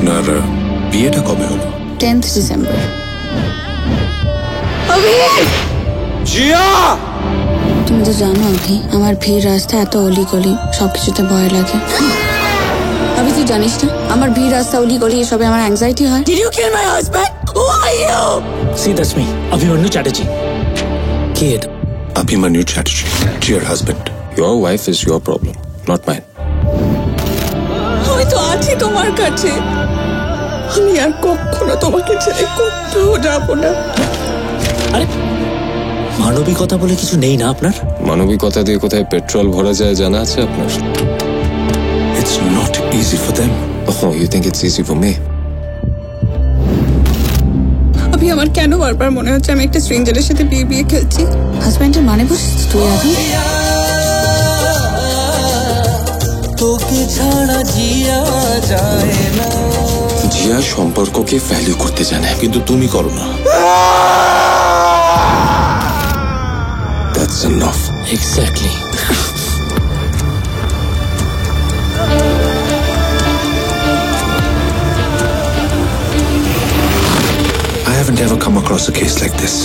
আপনার বিয়েটা কবে হলো? 10th December. জিয়া! তুমি তো জানো অভি, আমার ভিড় রাস্তা এত অলিগলি, সবকিছুতে ভয় লাগে। অভি তুই জানিস না, আমার ভিড় রাস্তা অলিগলি এসবে আমার অ্যাংজাইটি হয়। Did you kill my husband? Who are you? See, that's me, Abhimanyu Chatterjee. Kid. Abhimanyu Chatterjee, your husband. Your wife is your problem, not mine. আমি তো আছি তোমার কাছে, আমি আর কখনো তোমাকে ছেড়ে কোথাও যাবো না। আরে মানবিকতা বলে কিছু নেই না আপনার? মানবিকতা দিয়ে কোথায় পেট্রোল ভরা যায় জানা আছে আপনার? It's not easy for them. Oh, you think it's easy for me? অভি, আমার কেন বারবার মনে হচ্ছে আমি একটা স্ট্রেঞ্জারের সাথে বিয়ে খেলছি। হাজব্যান্ডের মানে বুঝছিস তুই এখন? তোকে ছাড়া জিয়া যায় না। জিয়া সম্পর্ককে ভ্যালু করতে জানে, কিন্তু তুমি করো না। That's enough. Exactly. I haven't ever come across a case like this.